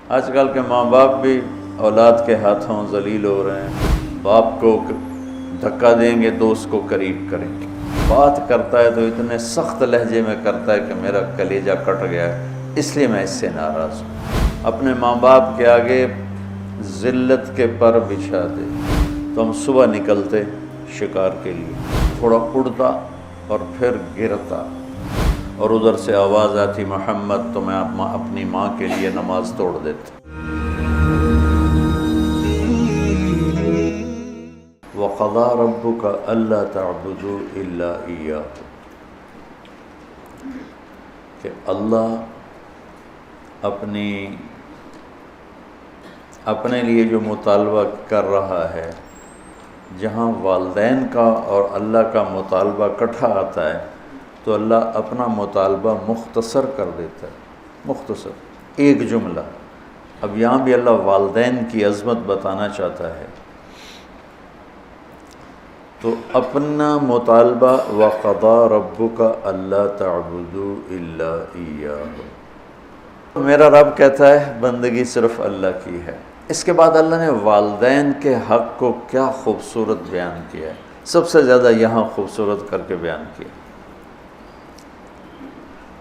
آج کل کے ماں باپ بھی اولاد کے ہاتھوں ذلیل ہو رہے ہیں، باپ کو دھکا دیں گے دوست کو قریب کریں گے، بات کرتا ہے تو اتنے سخت لہجے میں کرتا ہے کہ میرا کلیجہ کٹ گیا ہے، اس لیے میں اس سے ناراض ہوں۔ اپنے ماں باپ کے آگے ذلت کے پر بچھا دے تو ہم صبح نکلتے شکار کے لیے، تھوڑا اڑتا اور پھر گرتا، اور ادھر سے آواز آتی محمد، تو میں اپنی ماں کے لیے نماز توڑ دیتا۔ وَقَضَىٰ رَبُّكَ أَلَّا تَعْبُدُوا إِلَّا إِيَّاهُ، کہ اللہ اپنے لیے جو مطالبہ کر رہا ہے، جہاں والدین کا اور اللہ کا مطالبہ اکٹھا آتا ہے تو اللہ اپنا مطالبہ مختصر کر دیتا ہے، مختصر ایک جملہ۔ اب یہاں بھی اللہ والدین کی عظمت بتانا چاہتا ہے تو اپنا مطالبہ وَقَضَىٰ رَبُّكَ أَلَّا تَعْبُدُوا إِلَّا إِيَّاهُ، میرا رب کہتا ہے بندگی صرف اللہ کی ہے۔ اس کے بعد اللہ نے والدین کے حق کو کیا خوبصورت بیان کیا ہے، سب سے زیادہ یہاں خوبصورت کر کے بیان کیا۔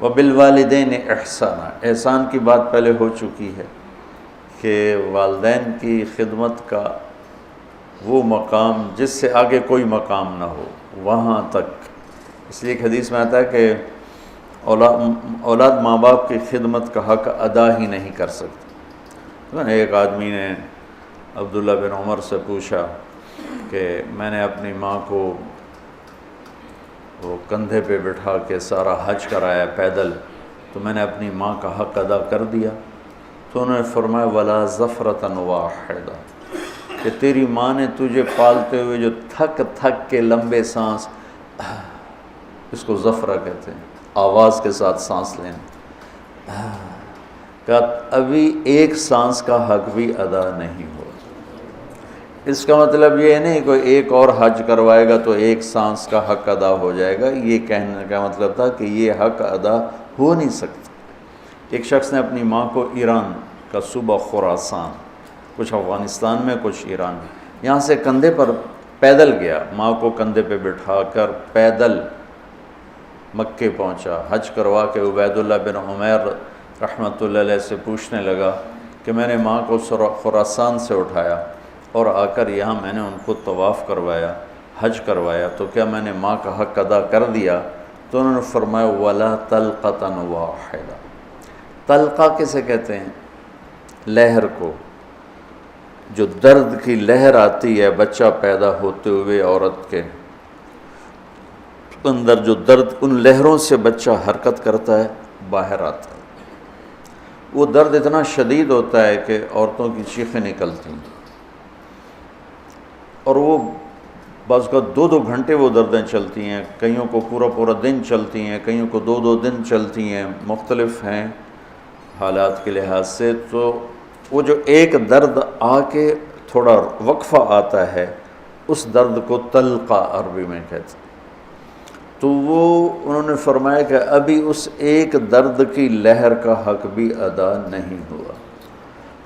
وَبِالْوَالِدَيْنِ إِحْسَانًا، احسان کی بات پہلے ہو چکی ہے کہ والدین کی خدمت کا وہ مقام جس سے آگے کوئی مقام نہ ہو، وہاں تک۔ اس لیے ایک حدیث میں آتا ہے کہ اولاد ماں باپ کی خدمت کا حق ادا ہی نہیں کر سکتی۔ ایک آدمی نے عبداللہ بن عمر سے پوچھا کہ میں نے اپنی ماں کو وہ کندھے پہ بٹھا کے سارا حج کرایا پیدل، تو میں نے اپنی ماں کا حق ادا کر دیا؟ تو انہوں نے فرمایا وَلَا زَفْرَةً وَاحِدَةً، کہ تیری ماں نے تجھے پالتے ہوئے جو تھک تھک کے لمبے سانس، اس کو زفرہ کہتے ہیں، آواز کے ساتھ سانس لینا، کہ ابھی ایک سانس کا حق بھی ادا نہیں ہوا۔ اس کا مطلب یہ نہیں کوئی ایک اور حج کروائے گا تو ایک سانس کا حق ادا ہو جائے گا، یہ کہنے کا مطلب تھا کہ یہ حق ادا ہو نہیں سکتا۔ ایک شخص نے اپنی ماں کو ایران کا صوبہ خراسان، کچھ افغانستان میں کچھ ایران میں، یہاں سے کندھے پر پیدل گیا، ماں کو کندھے پہ بٹھا کر پیدل مکے پہنچا، حج کروا کے عبید اللہ بن عمیر رحمۃ اللہ علیہ سے پوچھنے لگا کہ میں نے ماں کو خراسان سے اٹھایا اور آ کر یہاں میں نے ان کو طواف کروایا، حج کروایا، تو کیا میں نے ماں کا حق ادا کر دیا؟ تو انہوں نے فرمایا وَلَا طَلْقَةً وَاحِدَةً۔ طلقہ کسے کہتے ہیں؟ لہر کو، جو درد کی لہر آتی ہے بچہ پیدا ہوتے ہوئے عورت کے اندر، جو درد، ان لہروں سے بچہ حرکت کرتا ہے، باہر آتا ہے، وہ درد اتنا شدید ہوتا ہے کہ عورتوں کی چیخیں نکلتی ہیں، اور وہ بعض کا 2 گھنٹے وہ دردیں چلتی ہیں، کئیوں کو پورا دن چلتی ہیں، کئیوں کو 2 دن چلتی ہیں، مختلف ہیں حالات کے لحاظ سے۔ تو وہ جو ایک درد آ کے تھوڑا وقفہ آتا ہے، اس درد کو طلقہ عربی میں کہتے ہیں۔ تو وہ انہوں نے فرمایا کہ ابھی اس ایک درد کی لہر کا حق بھی ادا نہیں ہوا۔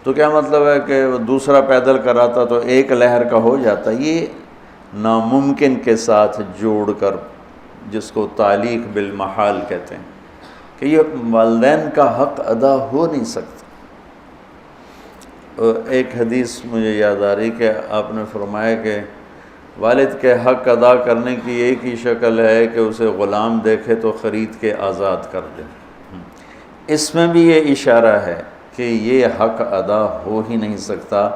تو کیا مطلب ہے کہ وہ دوسرا پیدل کراتا تو ایک لہر کا ہو جاتا؟ یہ ناممکن کے ساتھ جوڑ کر، جس کو تعلیق بالمحال کہتے ہیں، کہ یہ والدین کا حق ادا ہو نہیں سکتا۔ ایک حدیث مجھے یاد آ رہی کہ آپ نے فرمایا کہ والد کے حق ادا کرنے کی ایک ہی شکل ہے کہ اسے غلام دیکھے تو خرید کے آزاد کر دے۔ اس میں بھی یہ اشارہ ہے کہ یہ حق ادا ہو ہی نہیں سکتا،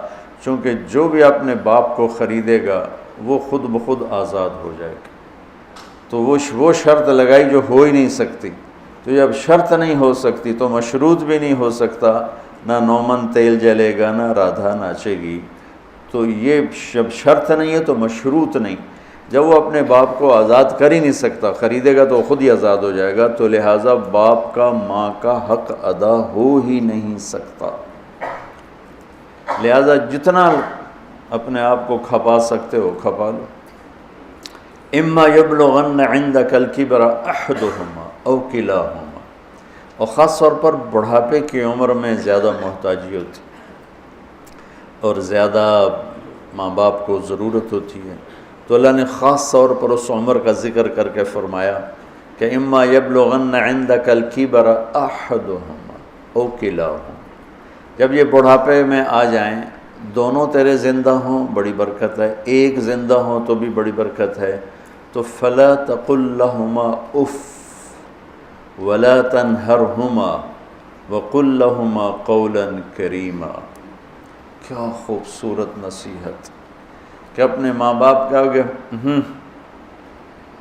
چونکہ جو بھی اپنے باپ کو خریدے گا وہ خود بخود آزاد ہو جائے گا۔ تو وہ شرط لگائی جو ہو ہی نہیں سکتی، تو جب شرط نہیں ہو سکتی تو مشروط بھی نہیں ہو سکتا، نہ نومن تیل جلے گا، نہ رادھا ناچے گی۔ تو یہ جب شرط نہیں ہے تو مشروط نہیں، جب وہ اپنے باپ کو آزاد کر ہی نہیں سکتا، خریدے گا تو خود ہی آزاد ہو جائے گا، تو لہٰذا باپ کا ماں کا حق ادا ہو ہی نہیں سکتا۔ لہٰذا جتنا اپنے آپ کو کھپا سکتے ہو کھپا لو۔ اما یبلغن عندک الکبر احدہما او کلاہما، اور خاص طور پر بڑھاپے کی عمر میں زیادہ محتاجی ہوتی اور زیادہ ماں باپ کو ضرورت ہوتی ہے، تو اللہ نے خاص طور پر اس عمر کا ذکر کر کے فرمایا کہ اما یبلغن عندک الکبر احدہما او کلاہما، جب یہ بڑھاپے میں آ جائیں، دونوں تیرے زندہ ہوں بڑی برکت ہے، ایک زندہ ہوں تو بھی بڑی برکت ہے، تو فلا تقل لہما اف ولا تنہرہما وقل لہما قولا کریما۔ کیا خوبصورت نصیحت کہ اپنے ماں باپ کے آگے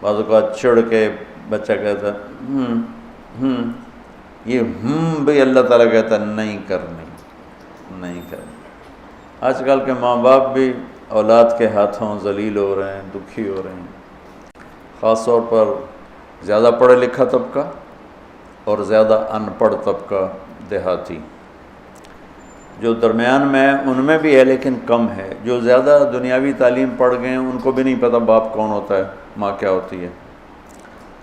بعض اوقات چڑھ کے بچہ کہتا ہے یہ بھی اللہ تعالیٰ کہتا ہے نہیں کرنی۔ آج کل کے ماں باپ بھی اولاد کے ہاتھوں ذلیل ہو رہے ہیں، دکھی ہو رہے ہیں، خاص طور پر زیادہ پڑھا لکھا طبقہ اور زیادہ ان پڑھ طبقہ دیہاتی، جو درمیان میں ان میں بھی ہے لیکن کم ہے۔ جو زیادہ دنیاوی تعلیم پڑھ گئے ہیں ان کو بھی نہیں پتہ باپ کون ہوتا ہے، ماں کیا ہوتی ہے،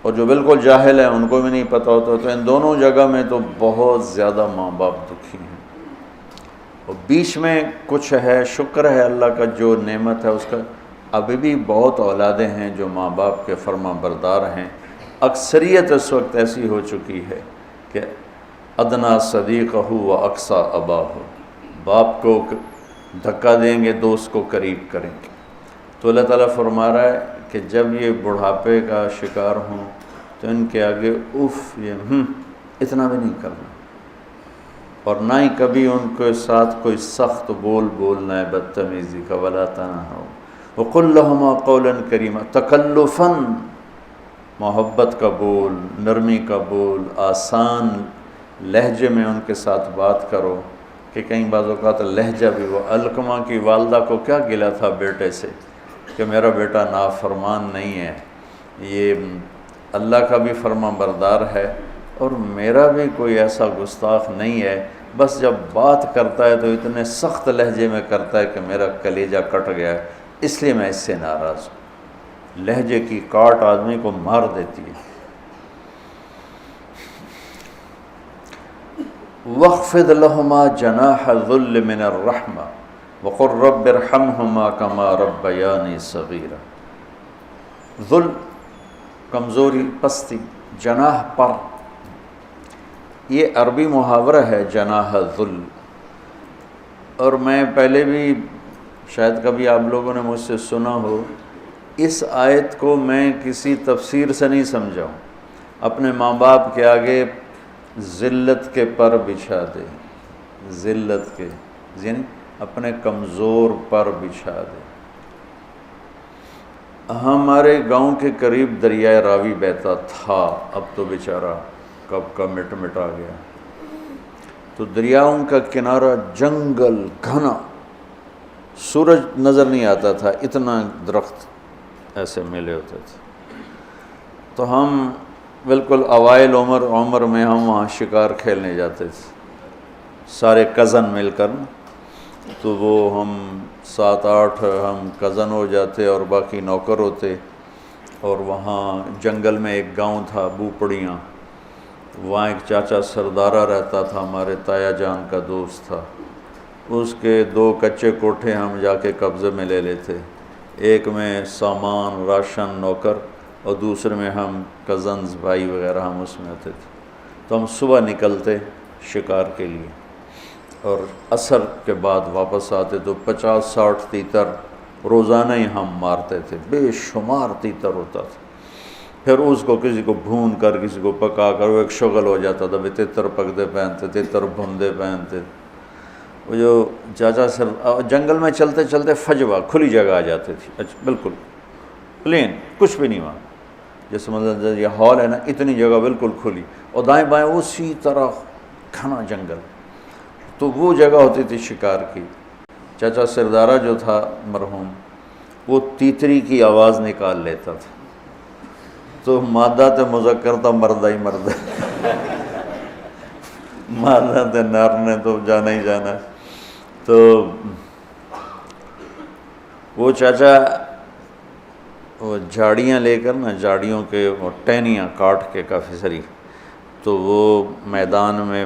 اور جو بالکل جاہل ہیں ان کو بھی نہیں پتہ ہوتا، تو ان دونوں جگہ میں تو بہت زیادہ ماں باپ دکھی ہیں۔ اور بیچ میں کچھ ہے، شکر ہے اللہ کا جو نعمت ہے اس کا، ابھی بھی بہت اولادیں ہیں جو ماں باپ کے فرما بردار ہیں۔ اکثریت اس وقت ایسی ہو چکی ہے کہ ادنا صدیقہ و اقصی اباہ، باپ کو دھکا دیں گے دوست کو قریب کریں گے۔ تو اللہ تعالیٰ فرما رہا ہے کہ جب یہ بڑھاپے کا شکار ہوں تو ان کے آگے اف یہ اتنا بھی نہیں کرنا، اور نہ ہی کبھی ان کے ساتھ کوئی سخت بول بولنا ہے بدتمیزی کا، ولا تنہروا وقل لہما قولا کریما، تکلفاً محبت کا بول، نرمی کا بول، آسان لہجے میں ان کے ساتھ بات کرو، کہ کئی بعض اوقات لہجہ بھی، وہ علقمہ کی والدہ کو کیا گلا تھا بیٹے سے کہ میرا بیٹا نافرمان نہیں ہے، یہ اللہ کا بھی فرما بردار ہے اور میرا بھی کوئی ایسا گستاخ نہیں ہے، بس جب بات کرتا ہے تو اتنے سخت لہجے میں کرتا ہے کہ میرا کلیجہ کٹ گیا ہے، اس لیے میں اس سے ناراض ہوں۔ لہجے کی کاٹ آدمی کو مار دیتی ہے۔ وَاخْفِضْ لَهُمَا جَنَاحَ الذُّلِّ مِنَ الرَّحْمَةِ وَقُلْ رَبِّ ارْحَمْهُمَا كَمَا رَبَّيَانِي صَغِيرًا۔ ذل کمزوری، پستی، جناح پر، یہ عربی محاورہ ہے جناح ذل، اور میں پہلے بھی شاید کبھی آپ لوگوں نے مجھ سے سنا ہو، اس آیت کو میں کسی تفسیر سے نہیں سمجھا ہوں۔ اپنے ماں باپ کے آگے ذلت کے پر بچھا دے، ذلت کے یعنی اپنے کمزور پر بچھا دے۔ ہمارے گاؤں کے قریب دریائے راوی بہتا تھا، اب تو بیچارہ کب کا مٹ آ گیا۔ تو دریاؤں کا کنارہ جنگل گھنا، سورج نظر نہیں آتا تھا، اتنا درخت ایسے ملے ہوتے تھے۔ تو ہم بالکل اوائل عمر میں ہم وہاں شکار کھیلنے جاتے تھے، سارے کزن مل کر، تو وہ ہم 7-8 ہم کزن ہو جاتے اور باقی نوکر ہوتے، اور وہاں جنگل میں ایک گاؤں تھا بوپڑیاں، وہاں ایک چاچا سردارہ رہتا تھا، ہمارے تایا جان کا دوست تھا، اس کے 2 کچے کوٹھے ہم جا کے قبضے میں لے لیتے، ایک میں سامان راشن نوکر اور دوسرے میں ہم کزنز بھائی وغیرہ ہم اس میں ہوتے تھے۔ تو ہم صبح نکلتے شکار کے لیے اور عصر کے بعد واپس آتے، تو 50-60 تیتر روزانہ ہی ہم مارتے تھے، بے شمار تیتر ہوتا تھا۔ پھر اس کو کسی کو بھون کر کسی کو پکا کر وہ ایک شغل ہو جاتا تھا، تیتر پکتے پہنتے، تیتر بھوندے پہنتے۔ وہ جو چاچا سر جنگل میں چلتے چلتے فجوہ کھلی جگہ آ جاتی تھی، بالکل پلین، کچھ بھی نہیں وہاں، جیسے مطلب یہ ہال ہے نا، اتنی جگہ بالکل کھلی، اور دائیں بائیں اسی طرح گھنا جنگل، تو وہ جگہ ہوتی تھی شکار کی۔ چاچا سردارہ جو تھا مرحوم، وہ تیتری کی آواز نکال لیتا تھا، تو مادہ تے مذکر تھا، مردہ ہی مردہ، مادہ تے نر نے تو جانا ہی جانا ہے۔ تو وہ چاچا وہ جھاڑیاں لے کر نا، جھاڑیوں کے وہ ٹہنیاں کاٹ کے کافی ساری، تو وہ میدان میں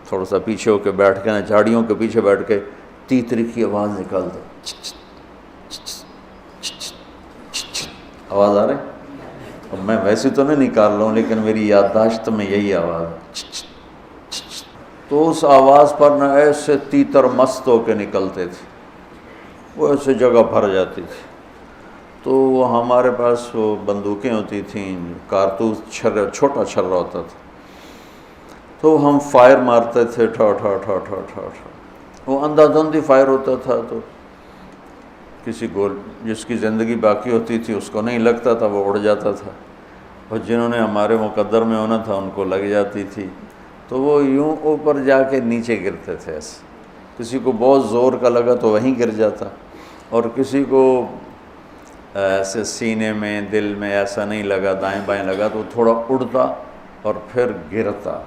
تھوڑا سا پیچھے ہو کے بیٹھ کے نا جھاڑیوں کے پیچھے بیٹھ کے تیتری کی آواز نکالتا، آواز آ رہی؟ اب میں ویسے تو نہیں نکال رہا ہوں لیکن میری یادداشت میں یہی آواز ہے۔ تو اس آواز پر نہ ایسے تیتر مست ہو کے نکلتے تھے، وہ ایسے جگہ بھر جاتی تھی۔ تو وہ ہمارے پاس وہ بندوقیں ہوتی تھیں، کارتوس چھوٹا چھرا ہوتا تھا، تو ہم فائر مارتے تھے، ٹھا ٹھا ٹھا ٹھا ٹھا ٹھا۔ وہ اندھا دھند فائر ہوتا تھا، تو کسی کو جس کی زندگی باقی ہوتی تھی اس کو نہیں لگتا تھا، وہ اڑ جاتا تھا، اور جنہوں نے ہمارے مقدر میں ہونا تھا ان کو لگ جاتی تھی، تو وہ یوں اوپر جا کے نیچے گرتے تھے ایسے۔ کسی کو بہت زور کا لگا تو وہیں گر جاتا، اور کسی کو ایسے سینے میں دل میں ایسا نہیں لگا، دائیں بائیں لگا تو وہ تھوڑا اڑتا اور پھر گرتا،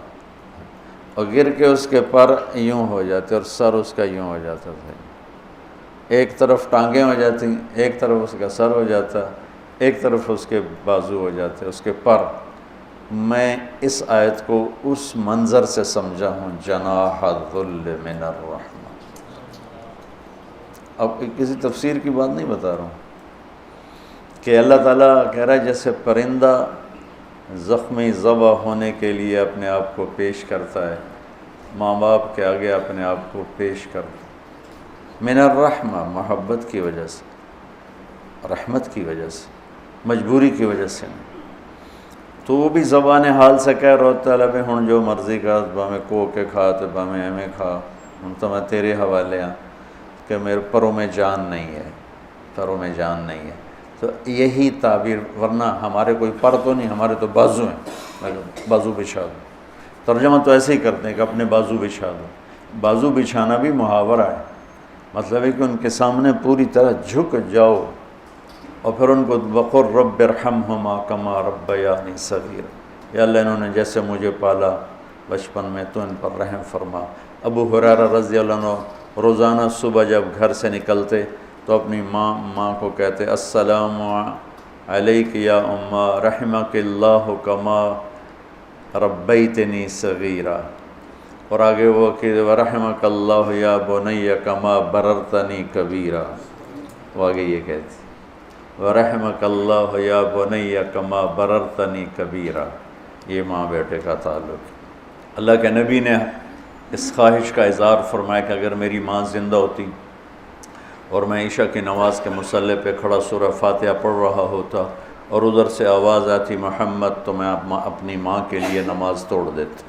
اور گر کے اس کے پر یوں ہو جاتے اور سر اس کا یوں ہو جاتا تھا، ایک طرف ٹانگیں ہو جاتی، ایک طرف اس کا سر ہو جاتا، ایک طرف اس کے بازو ہو جاتے، اس کے پر۔ میں اس آیت کو اس منظر سے سمجھا ہوں، جناح الذل من الرحمہ۔ اب کسی تفسیر کی بات نہیں بتا رہا ہوں کہ اللہ تعالیٰ کہہ رہا ہے جیسے پرندہ زخمی ذبح ہونے کے لیے اپنے آپ کو پیش کرتا ہے، ماں باپ کے آگے اپنے آپ کو پیش کرتا ہے، من الرحمہ، محبت کی وجہ سے، رحمت کی وجہ سے، مجبوری کی وجہ سے نہیں۔ تو وہ بھی زبان حال سے کہہ رہا ہوتا ہے بھی ہن جو مرضی کا باہیں کو کے کھا تو باہیں ایویں کھا، ہن تو میں تیرے حوالے ہاں کہ میرے پروں میں جان نہیں ہے، پروں میں جان نہیں ہے۔ تو یہی تعبیر، ورنہ ہمارے کوئی پر تو نہیں، ہمارے تو بازو ہیں، بازو بچھا دو۔ ترجمہ تو ایسے ہی کرتے ہیں کہ اپنے بازو بچھا دو۔ بازو بچھانا بھی محاورہ ہے، مطلب ہے کہ ان کے سامنے پوری طرح جھک جاؤ، اور پھر ان کو وقر رب ارحمہما کما ربیانی صغیرا، یا اللہ انہوں نے جیسے مجھے پالا بچپن میں تو ان پر رحم فرما۔ ابو ہریرہ رضی اللہ عنہ روزانہ صبح جب گھر سے نکلتے تو اپنی ماں کو کہتے السلام علیک یا اماں رحمک اللہ کما ربیتنی صغیرا، اور آگے وہ کہ ورحمک اللہ یا بنی کما بررتنی کبیرا، وہ آگے یہ کہتے ورحمک اللہ یا بنی کما بررتنی کبیرا۔ یہ ماں بیٹے کا تعلق۔ اللہ کے نبی نے اس خواہش کا اظہار فرمایا کہ اگر میری ماں زندہ ہوتی اور میں عشاء کی نماز کے مصلی پہ کھڑا سورہ فاتحہ پڑھ رہا ہوتا اور ادھر سے آواز آتی محمد، تو میں اپنی ماں کے لیے نماز توڑ دیتا۔